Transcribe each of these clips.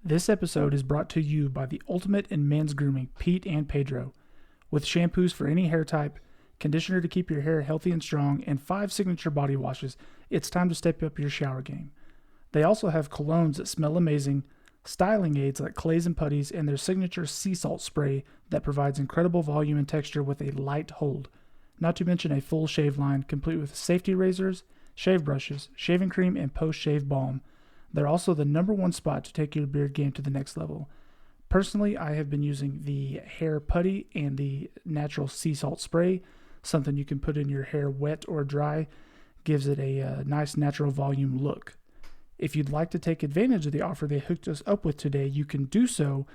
This episode is brought to you by the ultimate in men's grooming, Pete and Pedro. With shampoos for any hair type, conditioner to keep your hair healthy and strong, and 5 signature body washes, it's time to step up your shower game. They also have colognes that smell amazing, styling aids like clays and putties, and their signature sea salt spray that provides incredible volume and texture with a light hold. Not to mention a full shave line complete with safety razors, shave brushes, shaving cream, and post-shave balm. They're also the #1 spot to take your beard game to the next level. Personally, I have been using the hair putty and the natural sea salt spray, something you can put in your hair wet or dry, gives it a nice natural volume look. If you'd like to take advantage of the offer they hooked us up with today, you can do so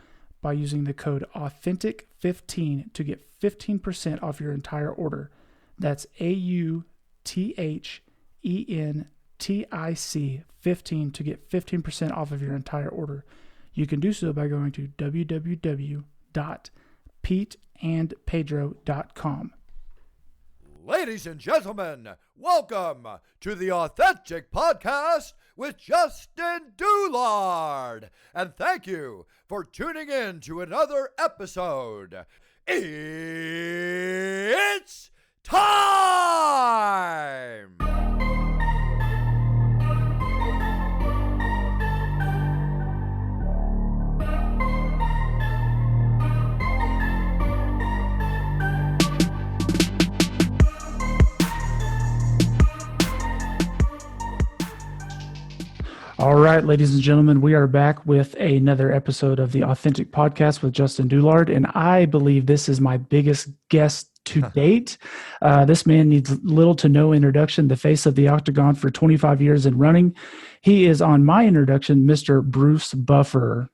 by using the code AUTHENTIC15 to get 15% off your entire order. That's AUTHENTIC 15 to get 15% off of your entire order. You can do so by going to www.peteandpedro.com. Ladies and gentlemen, welcome to the Authentic Podcast with Justin Doulard. And thank you for tuning in to another episode. It's time! All right, ladies and gentlemen, we are back with another episode of the Authentic Podcast with Justin Doulard, and I believe this is my biggest guest to date. This man needs little to no introduction, the face of the Octagon for 25 years and running. He is on my introduction, Mr. Bruce Buffer.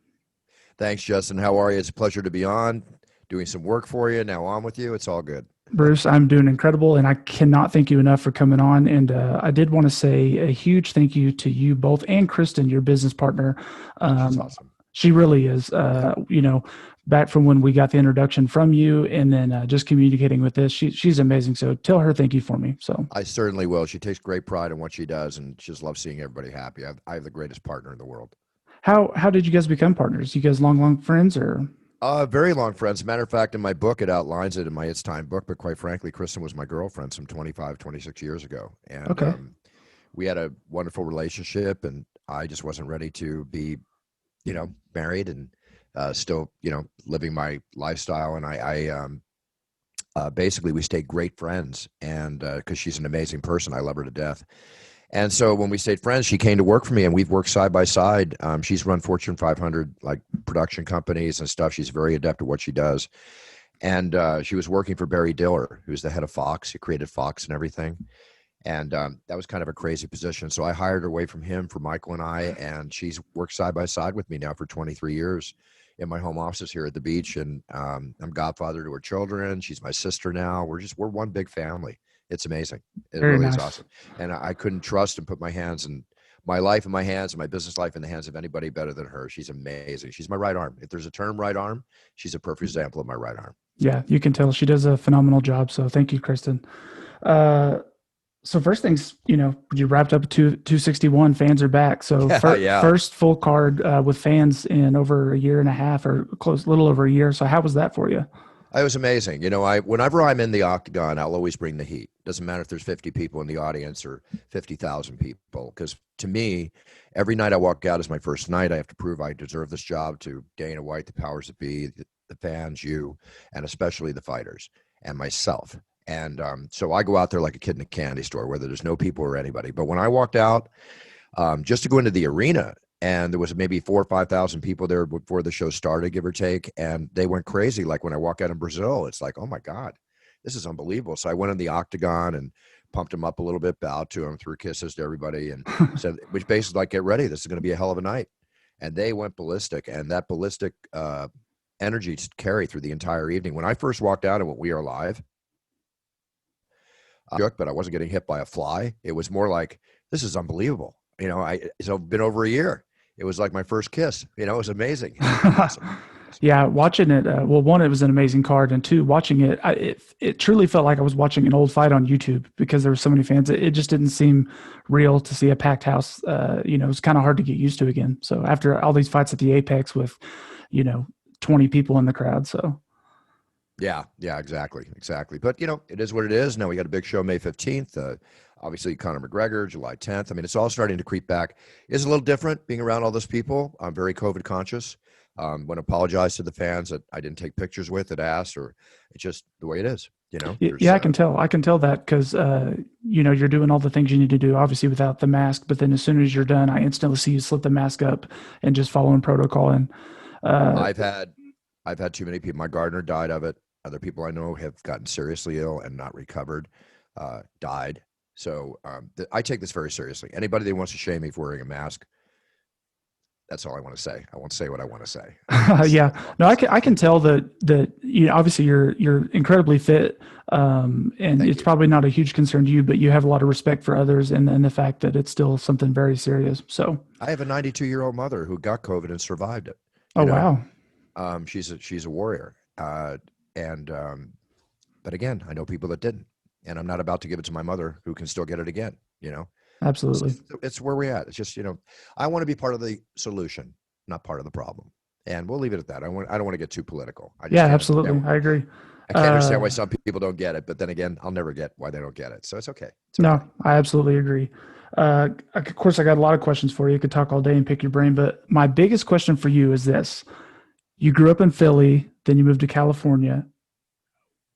Thanks, Justin. How are you? It's a pleasure to be on, doing some work for you, now on with you. It's all good. Bruce, I'm doing incredible, and I cannot thank you enough for coming on. And I did want to say a huge thank you to you both and Kristen, your business partner. She's awesome. She really is, back from when we got the introduction from you and then just communicating with this. She's amazing. So tell her thank you for me. So I certainly will. She takes great pride in what she does, and she just loves seeing everybody happy. I have the greatest partner in the world. How did you guys become partners? You guys long friends or? Very long friends. As a matter of fact, in my book, it outlines it in my It's Time book, but quite frankly, Kristen was my girlfriend some 25, 26 years ago. And okay. We had a wonderful relationship, and I just wasn't ready to be, married and still, living my lifestyle. And I basically, we stayed great friends, and because she's an amazing person. I love her to death. And so when we stayed friends, she came to work for me, and we've worked side by side. She's run Fortune 500 production companies and stuff. She's very adept at what she does. And she was working for Barry Diller, who's the head of Fox. He created Fox and everything. And that was kind of a crazy position. So I hired her away from him for Michael and I, and she's worked side by side with me now for 23 years in my home office here at the beach. And I'm godfather to her children. She's my sister now. We're one big family. It's amazing. It Very really nice. is awesome. And I couldn't trust and put my life in my hands and my business life in the hands of anybody better than her. She's amazing. She's my right arm. If there's a term right arm, she's a perfect example of my right arm. Yeah, you can tell she does a phenomenal job. So thank you, Kristen. So first things, you wrapped up 261. Fans are back. So first full card with fans in over a year and a half, or little over a year. So how was that for you? It was amazing. Whenever I'm in the Octagon, I'll always bring the heat. Doesn't matter if there's 50 people in the audience or 50,000 people. Because to me, every night I walk out is my first night. I have to prove I deserve this job to Dana White, the powers that be, the fans, you, and especially the fighters and myself. And so I go out there like a kid in a candy store, whether there's no people or anybody. But when I walked out, just to go into the arena, and there was maybe 4,000 or 5,000 people there before the show started, give or take. And they went crazy. Like when I walk out in Brazil, it's like, oh my God, this is unbelievable. So I went in the Octagon and pumped them up a little bit, bowed to them, threw kisses to everybody, and said, which basically like, get ready. This is going to be a hell of a night. And they went ballistic, and that ballistic energy to carry through the entire evening. When I first walked out and went, "We Are Live," but I wasn't getting hit by a fly. It was more like, this is unbelievable. So it's been over a year. It was like my first kiss. It was amazing. Awesome. Yeah, watching it. Well, one, it was an amazing card, and two, watching it, it truly felt like I was watching an old fight on YouTube because there were so many fans. It just didn't seem real to see a packed house. It was kind of hard to get used to again. So after all these fights at the Apex with, you know, 20 people in the crowd. So Yeah, exactly. But it is what it is. Now we got a big show May 15th. Obviously, Conor McGregor, July 10th. I mean, it's all starting to creep back. It's a little different being around all those people. I'm very COVID conscious. Want to apologize to the fans that I didn't take pictures with, that asked, or it's just the way it is. There's yeah, I can tell. I can tell that because you're doing all the things you need to do, obviously without the mask. But then as soon as you're done, I instantly see you slip the mask up and just following protocol. And uh, I've had too many people. My gardener died of it. Other people I know have gotten seriously ill and not recovered, died. So I take this very seriously. Anybody that wants to shame me for wearing a mask, that's all I want to say. I won't say what I want to say. yeah, no, I can tell that obviously you're incredibly fit, and Thank it's you. probably not a huge concern to you, but you have a lot of respect for others, and the fact that it's still something very serious. So, I have a 92-year-old mother who got COVID and survived it. oh You know, wow, she's a warrior. And but again, I know people that didn't, and I'm not about to give it to my mother who can still get it again. So absolutely. it's where we're at. It's just I want to be part of the solution, not part of the problem, and we'll leave it at that. I don't want to get too political. I just Yeah, can't absolutely, understand. I agree. I can't understand Uh, why some people don't get it, but then again, I'll never get why they don't get it. So it's okay. It's okay. no, I absolutely agree. Of course, I got a lot of questions for you. You could talk all day and pick your brain, but my biggest question for you is this: you grew up in Philly, then you moved to California.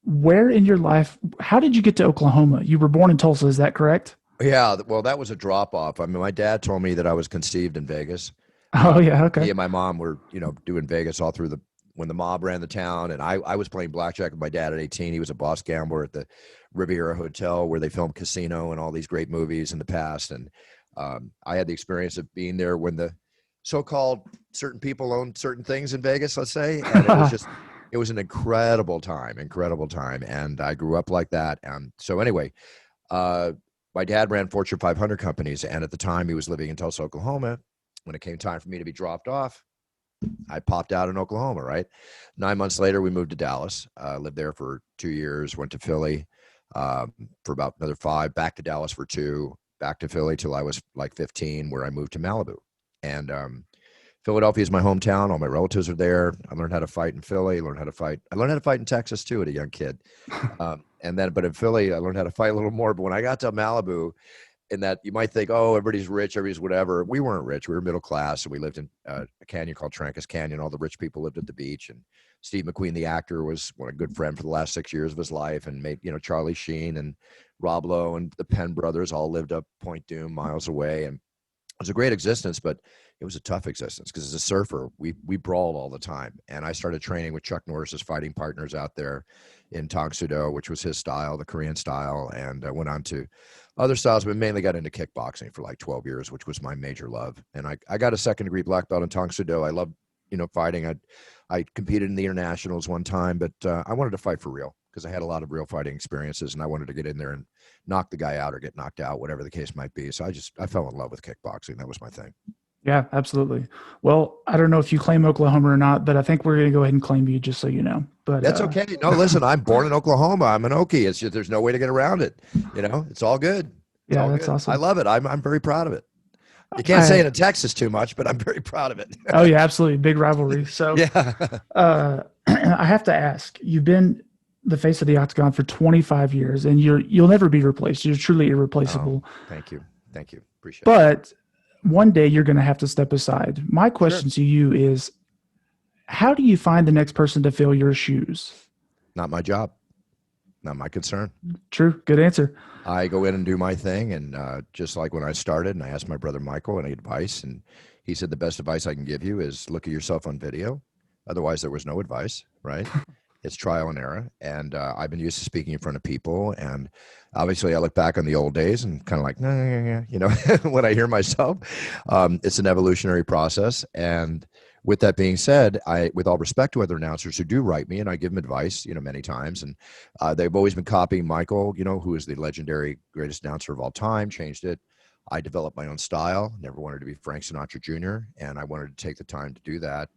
Where in your life, how did you get to Oklahoma? You were born in Tulsa, is that correct? Yeah, well, that was a drop off. I mean, my dad told me that I was conceived in Vegas. Oh yeah, okay. He and my mom were, doing Vegas all through when the mob ran the town, and I was playing blackjack with my dad at 18. He was a boss gambler at the Riviera Hotel where they filmed Casino and all these great movies in the past. And I had the experience of being there when the so-called certain people owned certain things in Vegas, let's say, and it was an incredible time, and I grew up like that. And so anyway, uh, my dad ran Fortune 500 companies, and at the time he was living in Tulsa, Oklahoma. When it came time for me to be dropped off, I popped out in Oklahoma, right? 9 months later, we moved to Dallas, lived there for 2 years, went to Philly for about another 5, back to Dallas for 2, back to Philly till I was like 15, where I moved to Malibu. And Philadelphia is my hometown. All my relatives are there. I learned how to fight in Philly. I learned how to fight in Texas too at a young kid. But in Philly, I learned how to fight a little more. But when I got to Malibu, in that you might think, oh, everybody's rich, everybody's whatever. We weren't rich. We were middle class, and we lived in a canyon called Trancas Canyon. All the rich people lived at the beach, and Steve McQueen, the actor, was a good friend for the last 6 years of his life, and made Charlie Sheen and Rob Lowe and the Penn brothers all lived up Point Dume, miles away, and it was a great existence, but it was a tough existence because as a surfer, we brawled all the time. And I started training with Chuck Norris's fighting partners out there in Tang Soo Do, which was his style, the Korean style, and I went on to other styles, but mainly got into kickboxing for like 12 years, which was my major love. And I got a second degree black belt in Tang Soo Do. I love fighting. I competed in the internationals one time, but I wanted to fight for real because I had a lot of real fighting experiences, and I wanted to get in there and knock the guy out or get knocked out, whatever the case might be. So I fell in love with kickboxing. That was my thing. Yeah, absolutely. Well, I don't know if you claim Oklahoma or not, but I think we're going to go ahead and claim you just so you know. But That's okay. No, listen, I'm born in Oklahoma. I'm an Okie. It's just there's no way to get around it. It's all good. It's yeah, all that's good. I awesome. love it. I'm very proud of it. You can't say it I in Texas too much, but I'm very proud of it. Oh yeah, absolutely. Big rivalry. So Yeah. I have to ask, you've been the face of the octagon for 25 years and you'll never be replaced. You're truly Oh, irreplaceable. thank you. Thank you. Appreciate it. But one day you're going to have to step aside. My Sure. question to you is, how do you find the next person to fill your shoes? Not my job. Not my concern. True. Good answer. I go in and do my thing. And just like when I started, and I asked my brother Michael any advice, and he said, the best advice I can give you is look at yourself on video. Otherwise, there was no advice, right? It's trial and error. And I've been used to speaking in front of people. And obviously, I look back on the old days and kind of like, nah, when I hear myself, it's an evolutionary process. And with that being said, with all respect to other announcers who do write me, and I give them advice, many times, and they've always been copying Michael, who is the legendary greatest announcer of all time, changed it. I developed my own style, never wanted to be Frank Sinatra Jr., and I wanted to take the time to do that.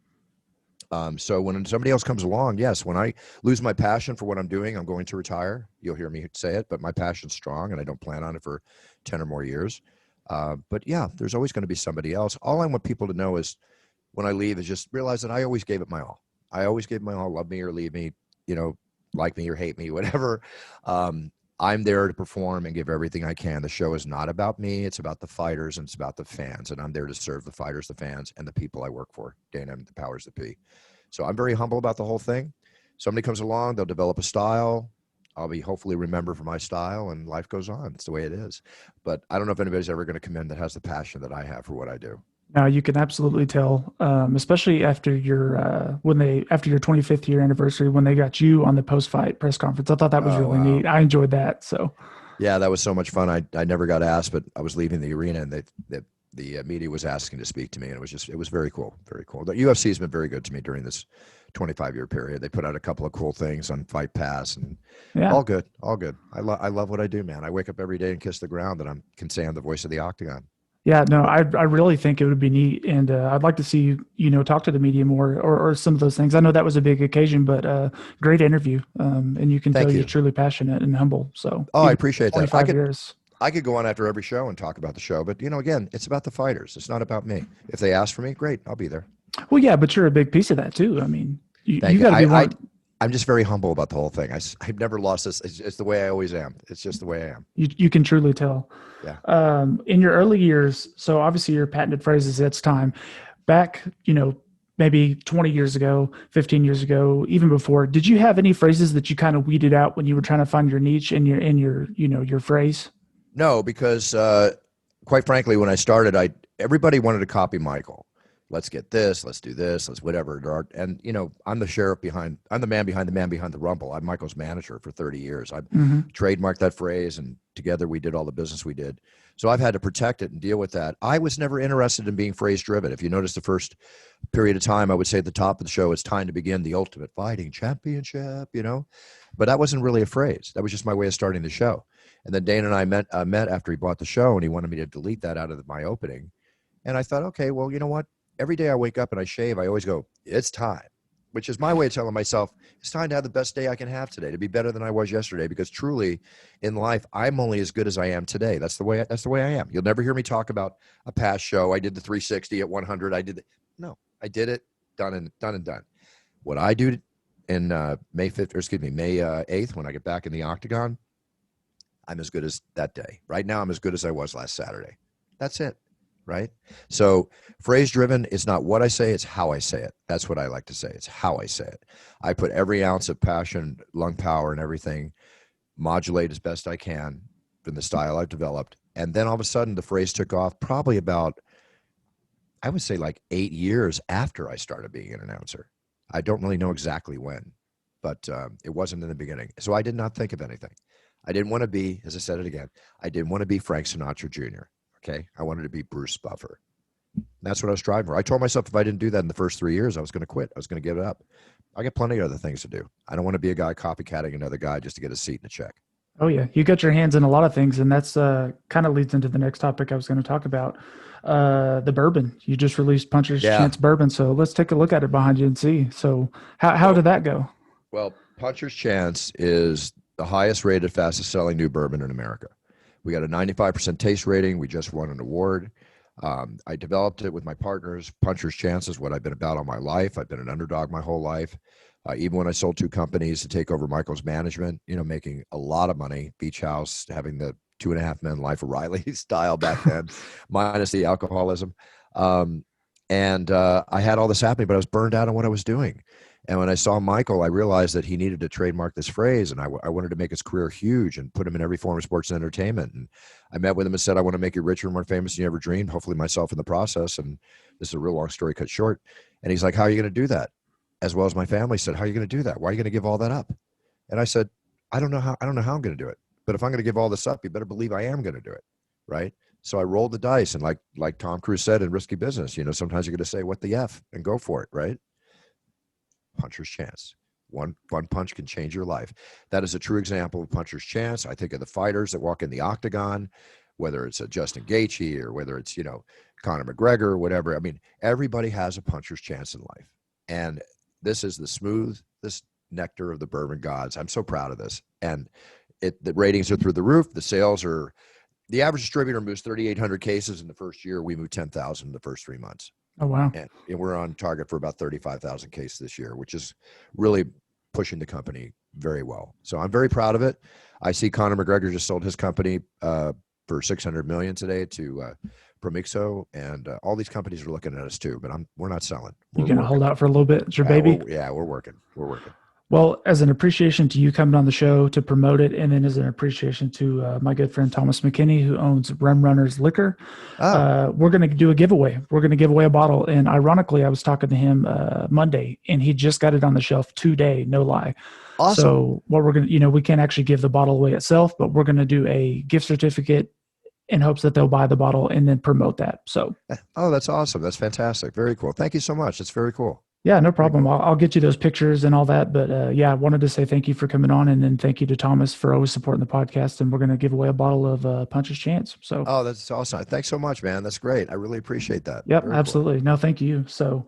So when somebody else comes along, yes, when I lose my passion for what I'm doing, I'm going to retire. You'll hear me say it, but my passion's strong and I don't plan on it for 10 or more years. But yeah, there's always going to be somebody else. All I want people to know is when I leave is just realize that I always gave it my all. I always gave my all, love me or leave me, you know, like me or hate me, whatever. Um, I'm there to perform and give everything I can. The show is not about me. It's about the fighters and it's about the fans. And I'm there to serve the fighters, the fans, and the people I work for, Dana and the powers that be. So I'm very humble about the whole thing. Somebody comes along, they'll develop a style. I'll be hopefully remembered for my style, and life goes on. It's the way it is. But I don't know if anybody's ever going to come in that has the passion that I have for what I do. Now you can absolutely tell, especially after your after your 25th year anniversary when they got you on the post fight press conference. I thought that was Oh, really wow. neat. I enjoyed that. So Yeah, that was so much fun. I never got asked, but I was leaving the arena, and the media was asking to speak to me, and it was very cool, very cool. The UFC has been very good to me during this 25-year period. They put out a couple of cool things on Fight Pass, and yeah, all good, all good. I love what I do, man. I wake up every day and kiss the ground, and I can say I'm the voice of the octagon. yeah. No, I really think it would be neat, and I'd like to see you talk to the media more or some of those things. I know that was a big occasion, but great interview, and you can tell Thank you're you. truly passionate and humble. So Oh, I even appreciate that. 25 years. I could go on after every show and talk about the show, but again, it's about the fighters. It's not about me. If they ask for me, great, I'll be there. Well, yeah, but you're a big piece of that too. I mean, you Thank you. got to be one. I'm just very humble about the whole thing. I've never lost this. It's the way I always am. It's just the way I am. You can truly tell. Yeah. In your early years, so obviously your patented phrases, it's time. Back, maybe 20 years ago, 15 years ago, even before, did you have any phrases that you kind of weeded out when you were trying to find your niche in your phrase? No, because quite frankly, when I started, everybody wanted to copy Michael. Let's get this. Let's do this. Let's whatever. And I'm the sheriff behind. I'm the man behind the rumble. I'm Michael's manager for 30 years. I Mm-hmm. trademarked that phrase, and together we did all the business we did. So I've had to protect it and deal with that. I was never interested in being phrase driven. If you notice the first period of time, I would say at the top of the show, it's time to begin the ultimate fighting championship. But that wasn't really a phrase. That was just my way of starting the show. And then Dana and I met after he bought the show, and he wanted me to delete that out of my opening. And I thought, okay, well, you know what? Every day I wake up and I shave, I always go, it's time, which is my way of telling myself it's time to have the best day I can have today, to be better than I was yesterday. Because truly, in life, I'm only as good as I am today. That's the way I am. You'll never hear me talk about a past show. I did the 360 at 100. No, I did it, done and done. What I do in May 8th, when I get back in the octagon, I'm as good as that day. Right now, I'm as good as I was last Saturday. That's it. Right? So phrase driven is not what I say, it's how I say it. That's what I like to say. It's how I say it. I put every ounce of passion, lung power, and everything, modulate as best I can in the style I've developed. And then all of a sudden the phrase took off probably about, I would say like 8 years after I started being an announcer. I don't really know exactly when, but it wasn't in the beginning. So I did not think of anything. I didn't want to be, as I said it again, I didn't want to be Frank Sinatra Jr. Okay. I wanted to be Bruce Buffer. That's what I was striving for. I told myself if I didn't do that in the first 3 years, I was going to quit. I was going to give it up. I got plenty of other things to do. I don't want to be a guy copycatting another guy just to get a seat and a check. Oh yeah, you got your hands in a lot of things, and that's kind of leads into the next topic I was going to talk about. The bourbon. You just released Puncher's Yeah. Chance Bourbon, so let's take a look at it behind you and see. So how Well, did that go? well, Puncher's Chance is the highest rated, fastest selling new bourbon in America. We got a 95% taste rating. We just won an award. I developed it with my partners. Puncher's Chance is what I've been about all my life. I've been an underdog my whole life. Even when I sold 2 companies to take over Michael's management, making a lot of money, Beach House, having the 2.5 Men Life of Riley style back then, minus the alcoholism. And I had all this happening, but I was burned out on what I was doing. And when I saw Michael, I realized that he needed to trademark this phrase, and I wanted to make his career huge and put him in every form of sports and entertainment. And I met with him and said, I want to make you richer and more famous than you ever dreamed, hopefully myself in the process. And this is a real long story cut short. And he's like, how are you going to do that? As well as my family said, how are you going to do that? Why are you going to give all that up? And I said, I don't know how I'm going to do it. But if I'm going to give all this up, you better believe I am going to do it. Right. So I rolled the dice, and like Tom Cruise said in Risky Business, sometimes you're going to say, what the F, and go for it. Right. Puncher's Chance. One punch can change your life. That is a true example of Puncher's Chance. I think of the fighters that walk in the octagon, whether it's a Justin Gaethje or whether it's, Conor McGregor or whatever. I mean, everybody has a puncher's chance in life. And This is the smoothest nectar of the bourbon gods. I'm so proud of this. And the ratings are through the roof. The sales are, the average distributor moves 3,800 cases in the first year. We moved 10,000 in the first 3 months. Oh, wow. And we're on target for about 35,000 cases this year, which is really pushing the company very well. So I'm very proud of it. I see Conor McGregor just sold his company for $600 million today to Promixo, and all these companies are looking at us too. But we're not selling. You're going to hold out for a little bit. It's your baby. We're working. We're working. Well, as an appreciation to you coming on the show to promote it, and then as an appreciation to my good friend Thomas McKinney, who owns Rum Runners Liquor, we're going to do a giveaway. We're going to give away a bottle. And ironically, I was talking to him Monday, and he just got it on the shelf today, no lie. Awesome. So what we're going to, we can't actually give the bottle away itself, but we're going to do a gift certificate in hopes that they'll buy the bottle and then promote that. So, oh, that's awesome. That's fantastic. Very cool. Thank you so much. That's very cool. Yeah, no problem. I'll get you those pictures and all that. But I wanted to say thank you for coming on, and then thank you to Thomas for always supporting the podcast. And we're going to give away a bottle of Punch's Chance. So, oh, that's awesome. Thanks so much, man. That's great. I really appreciate that. Yep, very absolutely. Cool. No, thank you. So,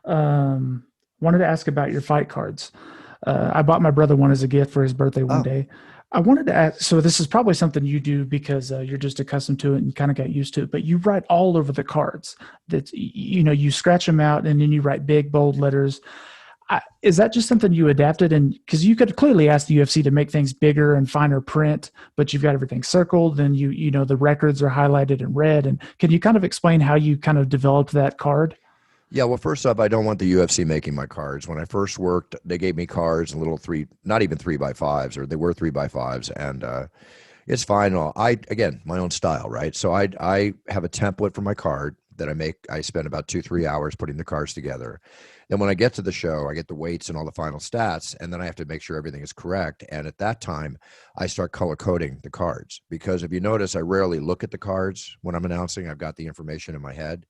wanted to ask about your fight cards. I bought my brother one as a gift for his birthday one day. I wanted to ask, so this is probably something you do because you're just accustomed to it and kind of got used to it, but you write all over the cards. That you scratch them out and then you write big, bold letters. Is that just something you adapted? And because you could clearly ask the UFC to make things bigger and finer print, but you've got everything circled and the records are highlighted in red. And can you kind of explain how you kind of developed that card? Yeah, well, first off, I don't want the UFC making my cards. When I first worked, they gave me cards, not even 3x5s, or they were 3x5s, and it's fine. Again, my own style, right? So I have a template for my card that I make. I spend about 2-3 hours putting the cards together. Then when I get to the show, I get the weights and all the final stats, and then I have to make sure everything is correct. And at that time, I start color coding the cards, because if you notice, I rarely look at the cards when I'm announcing. I've got the information in my head.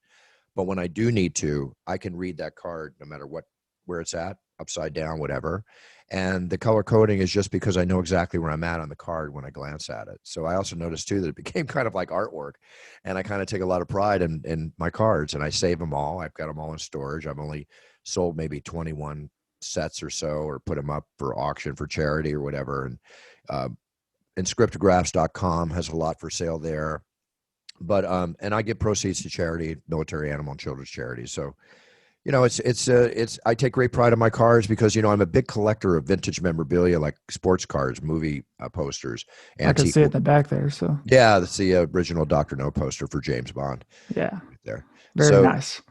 But when I do need to, I can read that card no matter where it's at, upside down, whatever. And the color coding is just because I know exactly where I'm at on the card when I glance at it. So I also noticed too that it became kind of like artwork, and I kind of take a lot of pride in my cards, and I save them all. I've got them all in storage. I've only sold maybe 21 sets or so, or put them up for auction for charity or whatever. And inscriptographs.com has a lot for sale there. But and I give proceeds to charity, military, animal, and children's charities. So, I take great pride in my cards because I'm a big collector of vintage memorabilia, like sports cards, movie posters. I can see it in the back there. So yeah, that's the original Dr. No poster for James Bond. Yeah, right there. Very nice.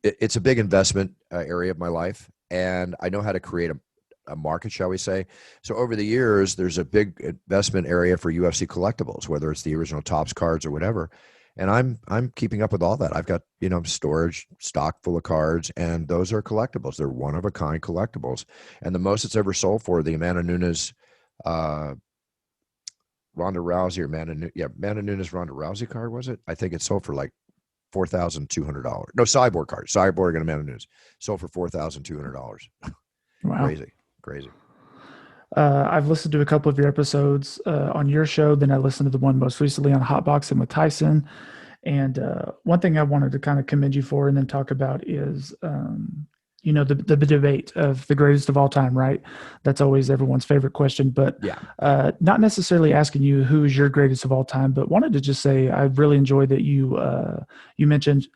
It's a big investment area of my life, and I know how to create a market, shall we say. So over the years, there's a big investment area for UFC collectibles, whether it's the original Topps cards or whatever. And I'm keeping up with all that. I've got, storage stock full of cards, and those are collectibles. They're one of a kind collectibles. And the most it's ever sold for, the Amanda Nunes, Ronda Rousey, or Amanda Nunes Ronda Rousey card, was it? I think it sold for like $4,200. No, Cyborg card. Cyborg and Amanda Nunes sold for $4,200. Wow. Crazy. I've listened to a couple of your episodes on your show. Then I listened to the one most recently on Hotboxing with Tyson. And one thing I wanted to kind of commend you for and then talk about is, the debate of the greatest of all time, right? That's always everyone's favorite question. But not necessarily asking you who is your greatest of all time, but wanted to just say I really enjoyed that you mentioned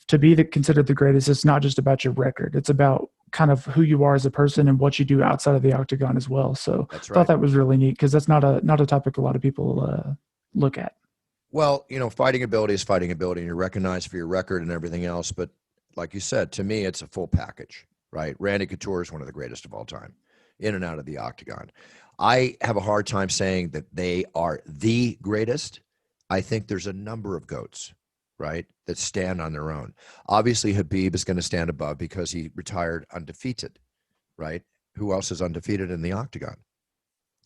to be considered the greatest. It's not just about your record. It's about kind of who you are as a person and what you do outside of the octagon as well. So I thought that was really neat, because that's not a topic a lot of people look at. Well, fighting ability is fighting ability, and you're recognized for your record and everything else. But like you said, to me, it's a full package, right? Randy Couture is one of the greatest of all time, in and out of the octagon. I have a hard time saying that they are the greatest. I think there's a number of GOATs, right, that stand on their own. Obviously, Khabib is going to stand above because he retired undefeated, right? Who else is undefeated in the octagon?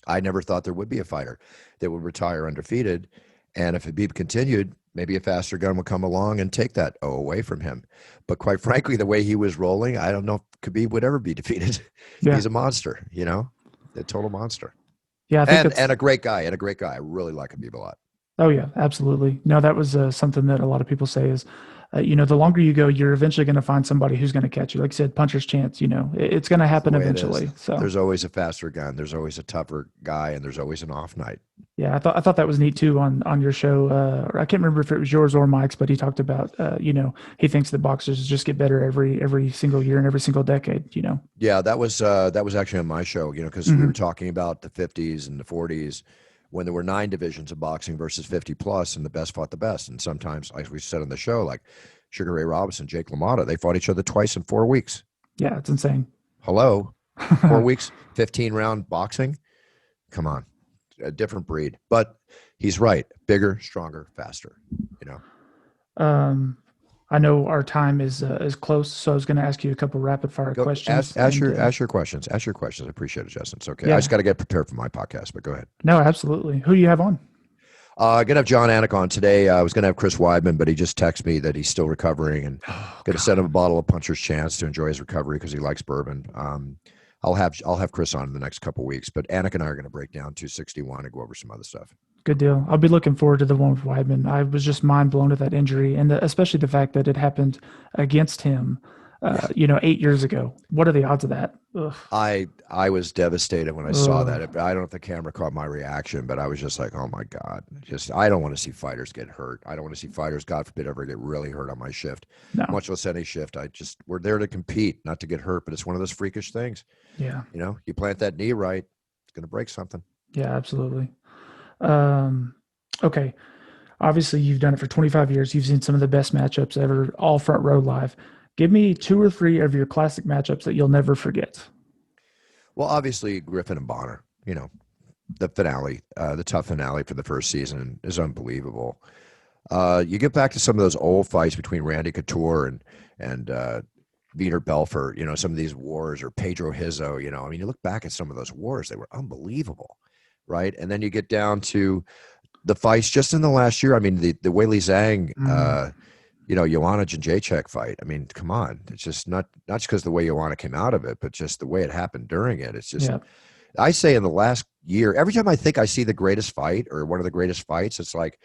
I never thought there would be a fighter that would retire undefeated. And if Khabib continued, maybe a faster gun would come along and take that away from him. But quite frankly, the way he was rolling, I don't know if Khabib would ever be defeated. Yeah. He's a monster, a total monster. Yeah, I think and a great guy, I really like Khabib a lot. Oh yeah, absolutely. No, that was something that a lot of people say is the longer you go, you're eventually going to find somebody who's going to catch you. Like you said, puncher's chance. It's going to That's the happen way it is. eventually. So There's always a faster gun. There's always a tougher guy, and there's always an off night. yeah, I thought that was neat too on your show. Or I can't remember if it was yours or Mike's, but he talked about he thinks that boxers just get better every single year and every single decade. Yeah, that was actually on my show. Because we Hmm. were talking about the 50s and the 40s when there were 9 divisions of boxing versus 50 plus, and the best fought the best. And sometimes, like we said on the show, like Sugar Ray Robinson, Jake LaMotta, they fought each other twice in 4 weeks. Yeah, it's insane. Hello, 4 weeks, 15-round boxing. Come on, a different breed. But he's right. Bigger, stronger, faster. You know. um, I know our time is close, so I was going to ask you a couple rapid fire Go questions. ask your questions. Ask your questions. I appreciate it, Justin. It's okay. I Yeah, just got to get prepared for my podcast, but go ahead. no, absolutely. Who do you have on? Gonna have John Anik on today. I was gonna have Chris Weidman, but he just texted me that he's still recovering, and Oh gonna God. send him a bottle of Puncher's Chance to enjoy his recovery because he likes bourbon. I'll have Chris on in the next couple weeks, but Anik and I are gonna break down 261 and go over some other stuff. Good deal. I'll be looking forward to the one with Weidman. I was just mind blown at that injury, and especially the fact that it happened against him, Yeah, 8 years ago. What are the odds of that? Ugh, I was devastated when I saw ugh, that. I don't know if the camera caught my reaction, but I was just like, oh my God. Just I don't want to see fighters get hurt. I don't want to see fighters, God forbid, ever get really hurt on my shift, no. much less any shift. We're there to compete, not to get hurt, but it's one of those freakish things. Yeah. You plant that knee right, it's gonna break something. Yeah, absolutely. Um, okay. Obviously, you've done it for 25 years. You've seen some of the best matchups ever, all front row live. Give me two or three of your classic matchups that you'll never forget. Well, obviously Griffin and Bonner, the finale, the tough finale for the first season is unbelievable. You get back to some of those old fights between Randy Couture and Wiener Belfort, some of these wars, or Pedro Hizzo, I mean, you look back at some of those wars, they were unbelievable, right? And then you get down to the fights just in the last year. I mean, the Weili Zhang, Mm, Joanna Jędrzejczyk fight. I mean, come on. It's just not just because the way Joanna came out of it, but just the way it happened during it. It's just, yeah, I say in the last year, every time I think I see the greatest fight or one of the greatest fights, it's like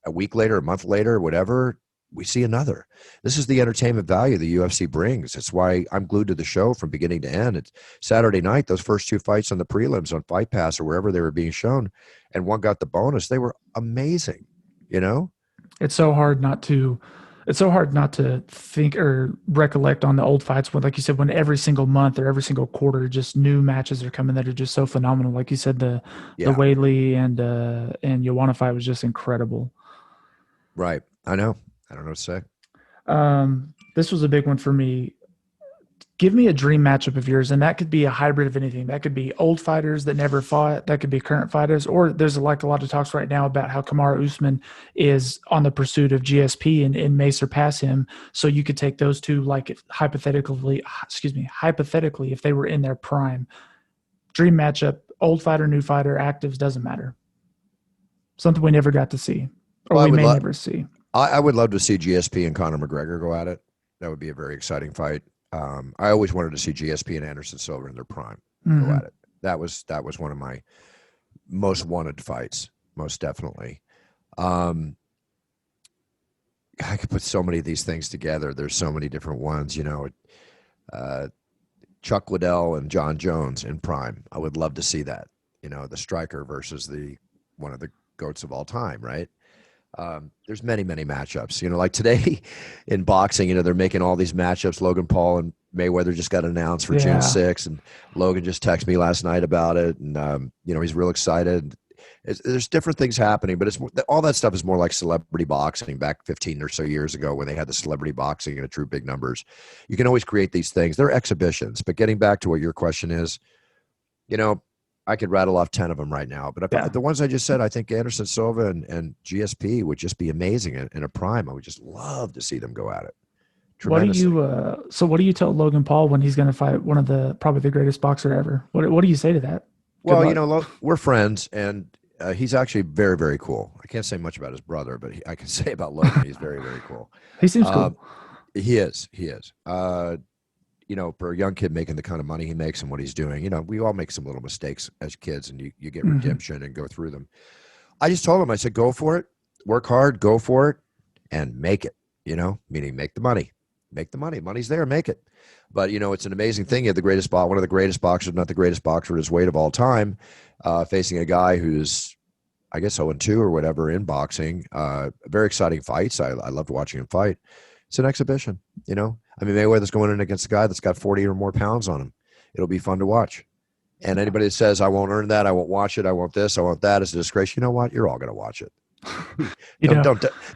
a week later, a month later, whatever, we see another. This is the entertainment value the UFC brings. It's why I'm glued to the show from beginning to end. It's Saturday night, those first 2 fights on the prelims on Fight Pass or wherever they were being shown, and one got the bonus. They were amazing, you know? it's so hard not to. It's so hard not to think or recollect on the old fights when, like you said, when every single month or every single quarter, just new matches are coming that are just so phenomenal. Like you said, the Yeah, Whaley and Joanna fight was just incredible. right. I know. I don't know what to say. This was a big one for me. Give me a dream matchup of yours, and that could be a hybrid of anything. That could be old fighters that never fought. That could be current fighters, or there's like a lot of talks right now about how Kamaru Usman is on the pursuit of GSP and may surpass him. So you could take those two, like if hypothetically, if they were in their prime. Dream matchup: old fighter, new fighter, actives, doesn't matter. Something we never got to see, or Well, we may never see. I would love to see GSP and Conor McGregor go at it. That would be a very exciting fight. I always wanted to see GSP and Anderson Silva in their prime go Hmm. at it. That was one of my most wanted fights, most definitely. Um, I could put so many of these things together. There's so many different ones, uh, Chuck Liddell and John Jones in prime. I would love to see that. The striker versus the one of the goats of all time, right? There's many, many matchups. Like today in boxing, they're making all these matchups. Logan Paul and Mayweather just got announced for June Yeah, 6th, and Logan just texted me last night about it, and he's real excited. There's different things happening, but all that stuff is more like celebrity boxing back 15 or so years ago when they had the celebrity boxing and it drew big numbers. You can always create these things. They're exhibitions. But getting back to what your question is, you know, I could rattle off 10 of them right now, but yeah. the ones I just said, I think Anderson Silva and GSP would just be amazing in a prime. I would just love to see them go at it What do tremendously. you so what do you tell Logan Paul when he's going to fight one of the probably the greatest boxer ever? What do you say to that? Good Well, luck. we're friends, and he's actually very, very cool. I can't say much about his brother, but I can say about Logan, he's very, very cool. He seems Um, cool. he is, he is. For a young kid making the kind of money he makes and what he's doing, we all make some little mistakes as kids, and you get Hmm. redemption and go through them. I just told him, I said, go for it, work hard, go for it, and make it. meaning make the money. Make the money. Money's there, make it. But, it's an amazing thing. You have one of the greatest boxers, not the greatest boxer at his weight of all time, facing a guy who's, I guess, 0-2 or whatever in boxing. Very exciting fights. I loved watching him fight. It's an exhibition, Mayweather's going in against a guy that's got 40 or more pounds on him. It'll be fun to watch. And anybody that says, I won't earn that, I won't watch it, I want this, I want that, it's a disgrace. You know what? You're all going to watch it.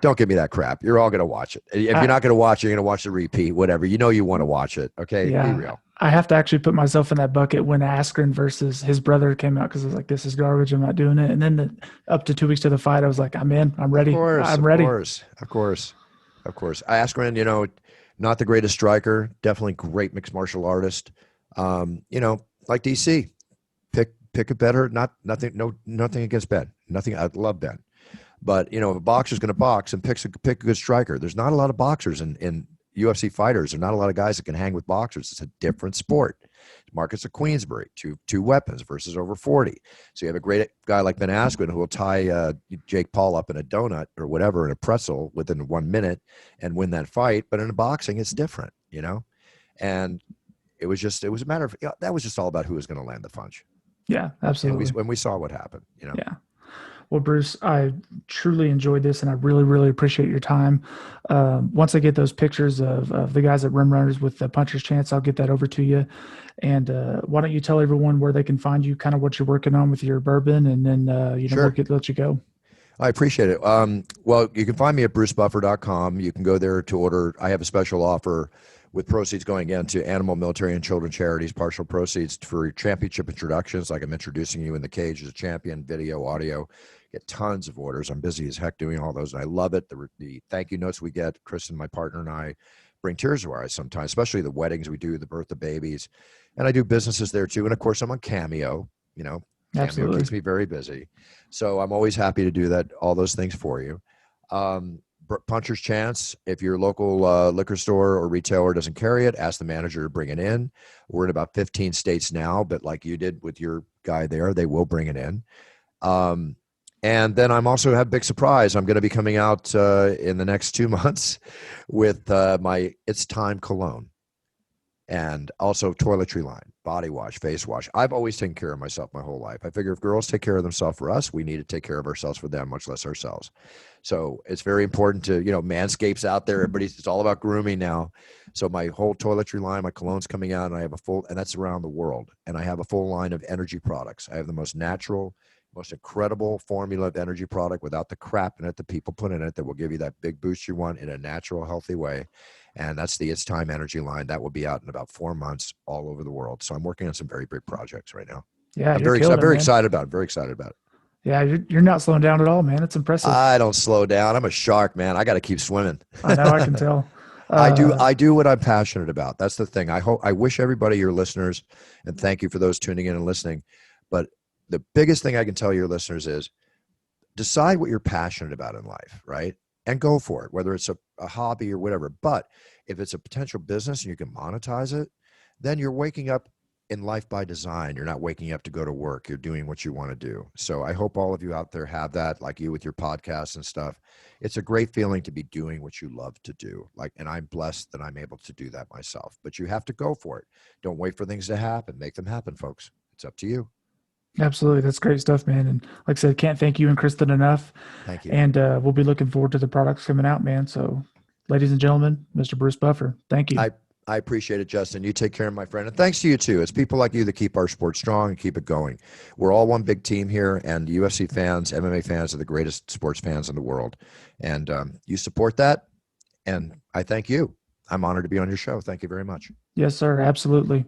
Don't give me that crap. You're all going to watch it. If you're not going to watch it, you're going to watch the repeat, whatever. You want to watch it. Okay. Yeah, be real. I have to actually put myself in that bucket when Askren versus his brother came out, because I was like, this is garbage. I'm not doing it. And then up to 2 weeks to the fight, I was like, I'm in. I'm ready. I'm ready. Of course. Askren, not the greatest striker, definitely great mixed martial artist. Like DC, pick a better. Nothing against Ben. Nothing. I love Ben. But, if a boxer's going to box and pick a good striker, there's not a lot of boxers in UFC fighters. There's not a lot of guys that can hang with boxers. It's a different sport. Marcus of Queensbury, two weapons versus over 40. So you have a great guy like Ben Askren who will tie Jake Paul up in a donut or whatever, in a pretzel within 1 minute and win that fight. But in boxing, it's different, And it was a matter of, that was just all about who was going to land the punch. Yeah, absolutely. And we saw what happened, Yeah. Well, Bruce, I truly enjoyed this, and I really, really appreciate your time. Once I get those pictures of the guys at Rim Runners with the Puncher's Chance, I'll get that over to you. And why don't you tell everyone where they can find you, kind of what you're working on with your bourbon, and then Sure. we'll let you go. I appreciate it. Well, you can find me at brucebuffer.com. You can go there to order. I have a special offer with proceeds going into animal, military, and children charities, partial proceeds for championship introductions, like I'm introducing you in the cage as a champion, video, audio. Get tons of orders. I'm busy as heck doing all those, and I love it. The thank you notes we get, Kristen, my partner, and I, bring tears to our eyes sometimes, especially the weddings we do, the birth of babies. And I do businesses there too. And of course, I'm on Cameo. Cameo Absolutely. keeps me very busy. So I'm always happy to do that, all those things for you. Puncher's Chance, if your local liquor store or retailer doesn't carry it, ask the manager to bring it in. We're in about 15 states now, but like you did with your guy there, they will bring it in. And then I'm also have a big surprise. I'm going to be coming out in the next 2 months with my It's Time cologne, and also toiletry line, body wash, face wash. I've always taken care of myself my whole life. I figure if girls take care of themselves for us, we need to take care of ourselves for them, much less ourselves. So it's very important to, Manscaped's out there. It's all about grooming now. So my whole toiletry line, my cologne's coming out, and I have and that's around the world. And I have a full line of energy products. I have the most natural, most incredible formula of energy product without the crap in it that people put in it that will give you that big boost you want in a natural, healthy way. And that's the It's Time energy line. That will be out in about 4 months all over the world. So I'm working on some very big projects right now. Yeah, I'm very excited about it. Very excited about it. Yeah, you're not slowing down at all, man. It's impressive. I don't slow down. I'm a shark, man. I got to keep swimming. I know, I can tell. I do what I'm passionate about. That's the thing. I wish everybody, your listeners, and thank you for those tuning in and listening. But the biggest thing I can tell your listeners is decide what you're passionate about in life, right? And go for it, whether it's a hobby or whatever. But if it's a potential business and you can monetize it, then you're waking up in life by design. You're not waking up to go to work. You're doing what you want to do. So I hope all of you out there have that, like you with your podcasts and stuff. It's a great feeling to be doing what you love to do. And I'm blessed that I'm able to do that myself. But you have to go for it. Don't wait for things to happen. Make them happen, folks. It's up to you. Absolutely. That's great stuff, man. And like I said, can't thank you and Kristen enough. Thank you. And we'll be looking forward to the products coming out, man. So ladies and gentlemen, Mr. Bruce Buffer, thank you. I appreciate it, Justin. You take care, my friend. And thanks to you, too. It's people like you that keep our sport strong and keep it going. We're all one big team here, and UFC fans, MMA fans are the greatest sports fans in the world. And you support that, and I thank you. I'm honored to be on your show. Thank you very much. Yes, sir. Absolutely.